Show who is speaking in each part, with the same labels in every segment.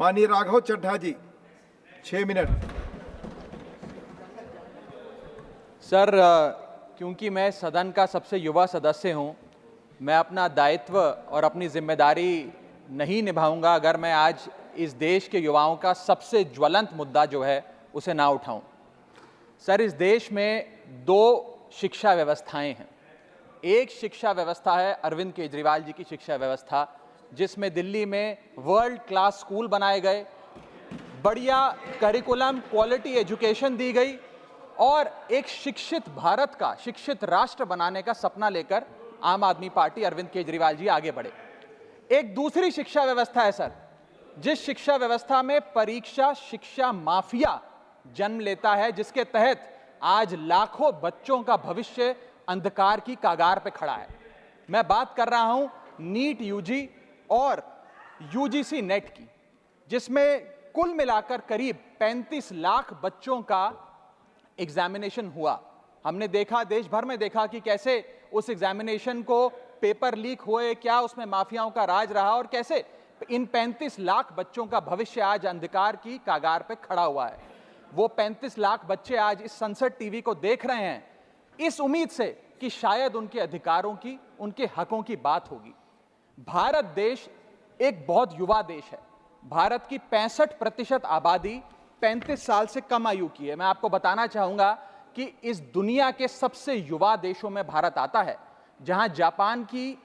Speaker 1: माननीय राघव चड्ढा जी 6 minute.
Speaker 2: Sir, क्योंकि मैं सदन का सबसे युवा सदस्य हूं, मैं अपना दायित्व और अपनी जिम्मेदारी नहीं निभाऊंगा अगर मैं आज इस देश के युवाओं का सबसे ज्वलंत मुद्दा जो है उसे ना उठाऊं। सर, इस देश में दो शिक्षा व्यवस्थाएं हैं। एक शिक्षा व्यवस्था है अरविंद केजरीवाल जी की शिक्षा व्यवस्था, जिसमें दिल्ली में वर्ल्ड क्लास स्कूल बनाए गए, बढ़िया करिकुलम, क्वालिटी एजुकेशन दी गई और एक शिक्षित भारत का, शिक्षित राष्ट्र बनाने का सपना लेकर आम आदमी पार्टी, अरविंद केजरीवाल जी आगे बढ़े। एक दूसरी शिक्षा व्यवस्था है सर, जिस शिक्षा व्यवस्था में परीक्षा शिक्षा माफिया जन्म लेता है, जिसके तहत आज लाखों बच्चों का भविष्य अंधकार की कागार पे खड़ा है। मैं बात कर रहा हूं नीट यूजी और यूजीसी नेट की, जिसमें कुल मिलाकर करीब 35 लाख बच्चों का एग्जामिनेशन हुआ। हमने देखा, देश भर में देखा कि कैसे उस एग्जामिनेशन को पेपर लीक हुए, क्या उसमें माफियाओं का राज रहा और कैसे इन 35 लाख बच्चों का भविष्य आज अंधकार की कागार पे खड़ा हुआ है। वो 35 लाख बच्चे आज इस संसद टीवी को देख रहे हैं इस उम्मीद से कि शायद उनके अधिकारों की, उनके हकों की बात होगी। भारत देश एक बहुत युवा देश है। भारत की 65% आबादी 35 साल से कम आयु की है। मैं आपको बताना चाहूंगा कि इस दुनिया के सबसे युवा देशों में भारत आता है, जहां जापान की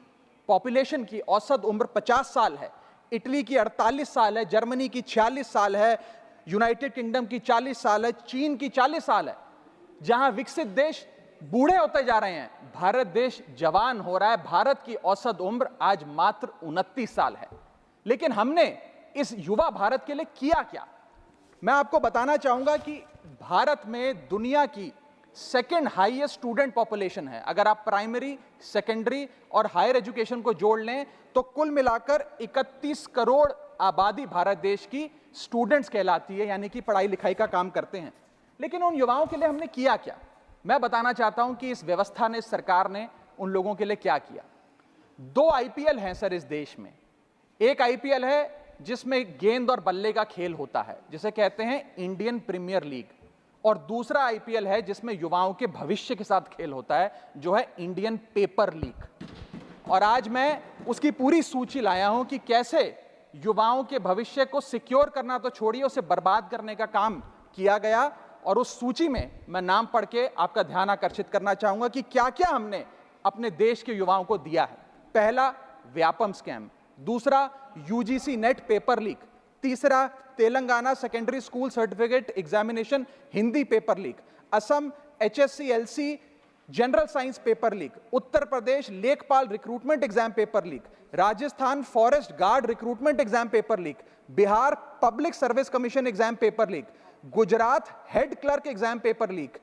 Speaker 2: पॉपुलेशन की औसत उम्र 50 साल है, इटली की 48 साल है, जर्मनी की 46 साल है, यूनाइटेड किंगडम की 40 साल है, चीन की 40 साल है। जहां विकसित देश बूढ़े होते जा रहे हैं, भारत देश जवान हो रहा है। भारत की औसत उम्र आज मात्र 29 साल है। लेकिन हमने इस युवा भारत के लिए किया क्या? मैं आपको बताना चाहूंगा कि भारत में दुनिया की सेकंड हाईएस्ट स्टूडेंट पॉपुलेशन है। अगर आप प्राइमरी, सेकेंडरी और हायर एजुकेशन को जोड़ लें तो कुल मिलाकर 31 करोड़ आबादी भारत देश की स्टूडेंट्स कहलाती है, यानी कि पढ़ाई लिखाई का काम करते हैं। लेकिन उन युवाओं के लिए हमने किया क्या? मैं बताना चाहता हूं कि इस व्यवस्था ने, सरकार ने उन लोगों के लिए क्या किया। 2 आईपीएल हैं सर इस देश में। एक आईपीएल है जिसमें गेंद और बल्ले का खेल होता है, जिसे कहते हैं इंडियन प्रीमियर लीग, और दूसरा आईपीएल है जिसमें युवाओं के भविष्य के साथ खेल होता है, जो है इंडियन पेपर लीग। और आज मैं उसकी पूरी सूची लाया हूं कि कैसे युवाओं के भविष्य को सिक्योर करना तो छोड़िए, उसे बर्बाद करने का काम किया गया। और उस सूची में मैं नाम पढ़ के आपका ध्यान आकर्षित करना चाहूंगा कि क्या क्या हमने अपने देश के युवाओं को दिया है। पहला, व्यापम स्कैम। दूसरा, यूजीसी नेट पेपर लीक। तीसरा, Telangana secondary school certificate examination Hindi paper leak. Assam HSC-LC general science paper leak. Uttar Pradesh lekhpal recruitment exam paper leak. Rajasthan forest guard recruitment exam paper leak. Bihar public service commission exam paper leak. Gujarat head clerk exam paper leak.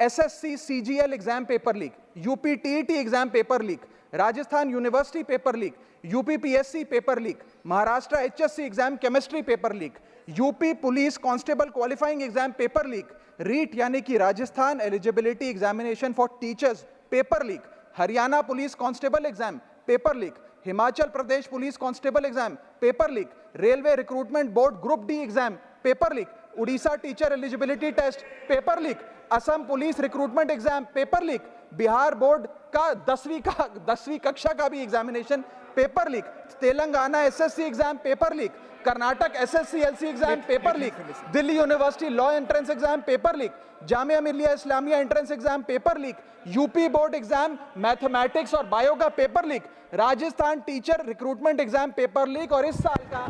Speaker 2: SSC CGL exam paper leak. UP TET exam paper leak. Rajasthan university paper leak. UP PSC paper leak. Maharashtra HSC exam chemistry paper leak. UP police constable qualifying exam paper leak. REET यानी कि Rajasthan eligibility examination for teachers paper leak. Haryana police constable exam paper leak. Himachal Pradesh police constable exam paper leak. Railway recruitment board group D exam paper leak. Orissa teacher eligibility test paper leak. Assam police recruitment exam paper leak. Bihar board का 10वीं कक्षा का भी examination paper leak. Telangana SSC exam paper leak. Karnataka SSC-LC exam paper leak. Delhi university law entrance exam paper leak. Jamia Millia Islamia entrance exam paper leak. UP board exam mathematics और bio का paper leak. Rajasthan teacher recruitment exam paper leak. और इस साल का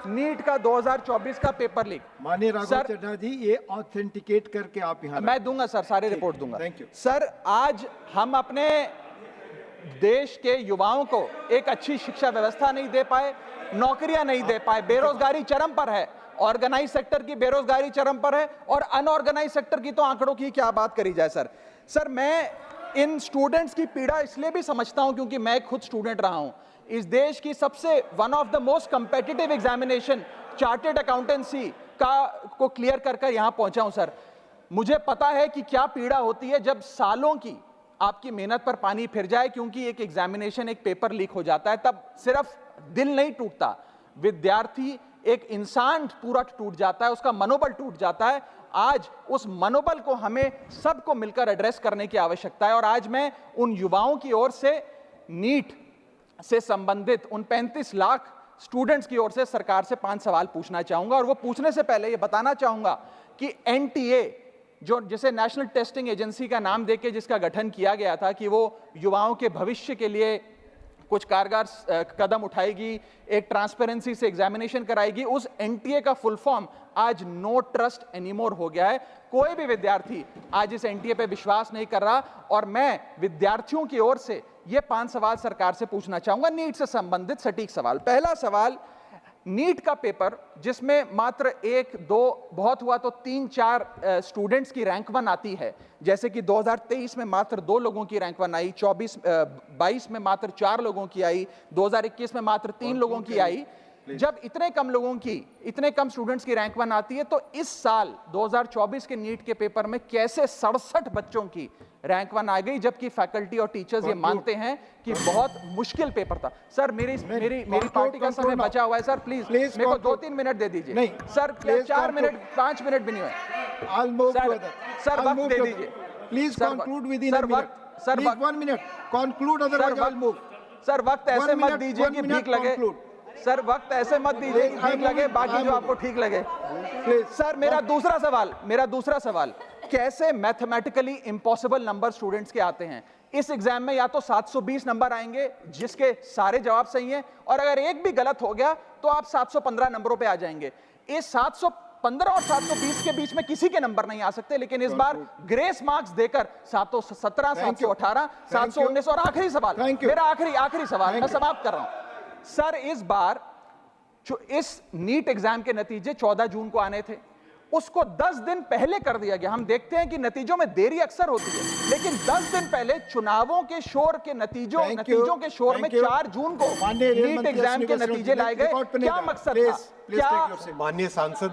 Speaker 2: NEET का 2024 का paper leak.
Speaker 1: माननीय राघव चड्ढा जी, ये ऑथेंटिकेट करके आप यहाँ
Speaker 2: मैं दूंगा सर, सारे रिपोर्ट दूंगा।
Speaker 1: थैंक यू
Speaker 2: सर, आज हम अपने देश के युवाओं को एक अच्छी शिक्षा व्यवस्था नहीं दे पाए, नौकरियां नहीं दे पाए, बेरोजगारी चरम पर है, ऑर्गेनाइज सेक्टर की बेरोजगारी चरम पर है और अनऑर्गेनाइज सेक्टर की तो आंकड़ों की क्या बात करी जाए। सर मैं इन स्टूडेंट्स की पीड़ा इसलिए भी समझता हूं क्योंकि मैं खुद स्टूडेंट रहा हूं। इस देश की सबसे one of the most competitive examination chartered accountancy को क्लियर कर यहां पहुंचा हूं। सर, मुझे पता है कि क्या पीड़ा होती है जब सालों की आपकी मेहनत पर पानी फिर जाए, क्योंकि एक एग्जामिनेशन, एक पेपर लीक हो जाता है। तब सिर्फ दिल नहीं टूटता, विद्यार्थी एक इंसान पूरा टूट जाता है, उसका मनोबल टूट जाता है। आज उस मनोबल को हमें सबको मिलकर एड्रेस करने की आवश्यकता है। और आज मैं उन युवाओं की ओर से नीट से संबंधित उन 35 लाख स्टूडेंट्स की ओर से सरकार से 5 सवाल पूछना चाहूंगा। और वो पूछने से पहले ये बताना चाहूंगा कि एनटीए, जो जिसे नेशनल टेस्टिंग एजेंसी का नाम देके जिसका गठन किया गया था कि वो युवाओं के भविष्य के लिए कुछ कारगर कदम उठाएगी, एक ट्रांसपेरेंसी से एग्जामिनेशन कराएगी, उस एनटीए का फुल फॉर्म आज नो ट्रस्ट एनीमोर हो गया है। कोई भी विद्यार्थी आज इस एनटीए पे विश्वास नहीं कर रहा। और मैं विद्यार्थियों की ओर से ये 5 सवाल सरकार से पूछना चाहूंगा, नीट से संबंधित सटीक सवाल। पहला सवाल, नीट का पेपर जिसमें मात्र 1-2 बहुत हुआ तो 3-4 स्टूडेंट्स की रैंक 1 आती है, जैसे कि 2023 में मात्र 2 लोगों की रैंक 1 आई, 22 में मात्र 4 लोगों की आई, 2021 में मात्र 3 लोगों की आई। जब इतने कम स्टूडेंट्स की रैंक 1 आती है, तो इस साल 2024 के नीट के पेपर में कैसे 67 बच्चों की रैंक 1 आ गई, जबकि फैकल्टी और टीचर्स ये मानते हैं कि बहुत मुश्किल पेपर था। सर मेरी पार्टी का समय बचा हुआ है सर, प्लीज मेरे को 2-3 मिनट दे दीजिए।
Speaker 1: नहीं
Speaker 2: सर, 4 मिनट 5 मिनट भी नहीं हुए सर, वक्त दे दीजिए
Speaker 1: please. Conclude with in
Speaker 2: sir
Speaker 1: 1 minute conclude, otherwise I will move.
Speaker 2: Sir वक्त ऐसे मत दीजिए कि भीख लगे सर, वक्त ऐसे मत दीजिए कि ठीक लगे, बाकी जो आपको ठीक लगे। सर मेरा दूसरा सवाल, कैसे मैथमेटिकली इम्पॉसिबल नंबर स्टूडेंट्स के आते हैं? इस एग्जाम में या तो 720 नंबर आएंगे जिसके सारे जवाब सही हैं, और अगर एक भी गलत हो गया तो आप 715 नंबरों पे आ जाएंगे। इस 715 और 720 के बीच में किसी के नंबर नहीं आ सकते, लेकिन इस बार ग्रेस मार्क्स देकर 717, 718, 719। और आखिरी सवाल, मेरा आखिरी सवाल, मैं समाप्त कर रहा हूं सर। इस बार जो इस नीट एग्जाम के नतीजे 14 जून को आने थे, उसको 10 दिन पहले कर दिया गया। हम देखते हैं कि नतीजों में देरी अक्सर होती है, लेकिन 10 दिन पहले चुनावों के शोर के नतीजों के शोर में 4 जून को नीट एग्जाम के नतीजे लाए गए। क्या मकसद था? क्या
Speaker 3: माननीय सांसद